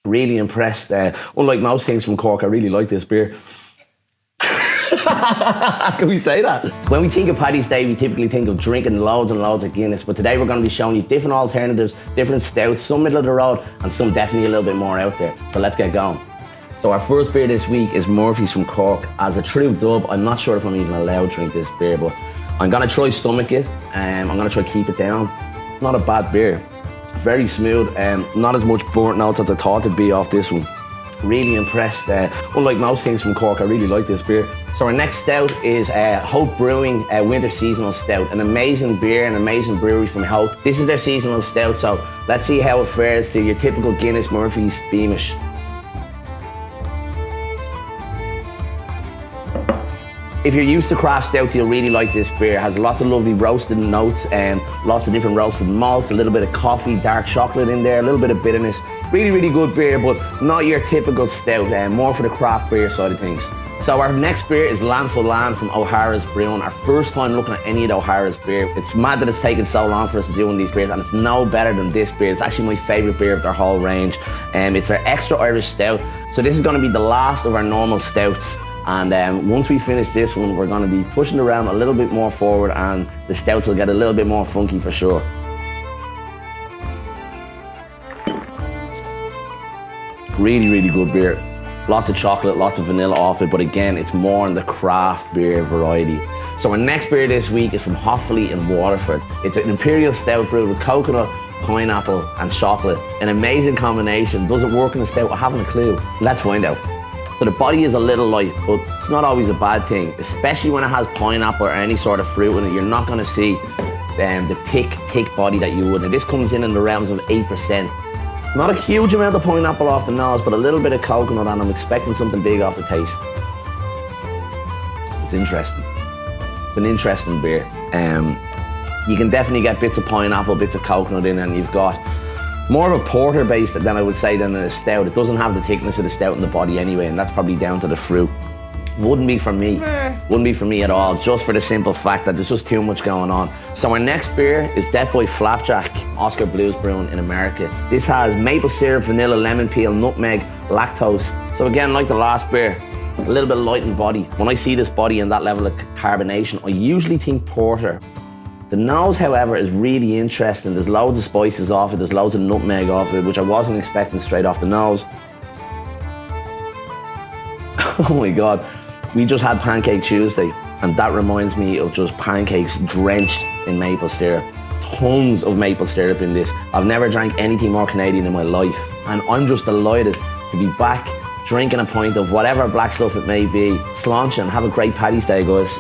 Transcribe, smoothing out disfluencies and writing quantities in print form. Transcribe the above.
Really impressed. Unlike most things from Cork, I really like this beer. Can we say that? When we think of Paddy's Day, we typically think of drinking loads and loads of Guinness, but today we're going to be showing you different alternatives, different stouts, some middle of the road and some definitely a little bit more out there. So let's get going. So our first beer this week is Murphy's from Cork. As a true dub, I'm not sure if I'm even allowed to drink this beer, but I'm going to try stomach it. I'm going to try keep it down. Not a bad beer. Very smooth, not as much burnt notes as I thought it'd be off this one. Really impressed. Unlike most things from Cork, I really like this beer. So our next stout is Hope Brewing Winter Seasonal Stout. An amazing beer, an amazing brewery from Hope. This is their seasonal stout, so let's see how it fares to your typical Guinness, Murphy's, Beamish. If you're used to craft stouts, you'll really like this beer. It has lots of lovely roasted notes and lots of different roasted malts, a little bit of coffee, dark chocolate in there, a little bit of bitterness. Really, really good beer, but not your typical stout, more for the craft beer side of things. So our next beer is Landfill Land from O'Hara's Brewing. Our first time looking at any of the O'Hara's beer. It's mad that it's taken so long for us to do one of these beers, and it's no better than this beer. It's actually my favourite beer of their whole range. It's our extra Irish stout. So this is going to be the last of our normal stouts. And once we finish this one, we're going to be pushing around a little bit more forward, and the stouts will get a little bit more funky for sure. Really, really good beer. Lots of chocolate, lots of vanilla off it, but again, it's more in the craft beer variety. So our next beer this week is from Hurley in Waterford. It's an imperial stout brewed with coconut, pineapple and chocolate. An amazing combination. Does it work in a stout? I haven't a clue. Let's find out. So the body is a little light, but it's not always a bad thing, especially when it has pineapple or any sort of fruit in it. You're not going to see the thick body that you would. Now this comes in the realms of 8%. Not a huge amount of pineapple off the nose, but a little bit of coconut, and I'm expecting something big off the taste. It's interesting. It's an interesting beer. You can definitely get bits of pineapple, bits of coconut in, and you've got more of a porter base than I would say than a stout. It doesn't have the thickness of the stout in the body anyway, and that's probably down to the fruit. Wouldn't be for me. Wouldn't be for me at all, just for the simple fact that there's just too much going on. So our next beer is Death by Flapjack, Oscar Blues Brewing in America. This has maple syrup, vanilla, lemon peel, nutmeg, lactose. So again, like the last beer, a little bit light in body. When I see this body and that level of carbonation, I usually think porter. The nose, however, is really interesting. There's loads of spices off it, there's loads of nutmeg off it, which I wasn't expecting straight off the nose. Oh my God. We just had Pancake Tuesday, and that reminds me of just pancakes drenched in maple syrup. Tons of maple syrup in this. I've never drank anything more Canadian in my life, and I'm just delighted to be back drinking a pint of whatever black stuff it may be. Sláinte, and have a great Paddy's Day, guys.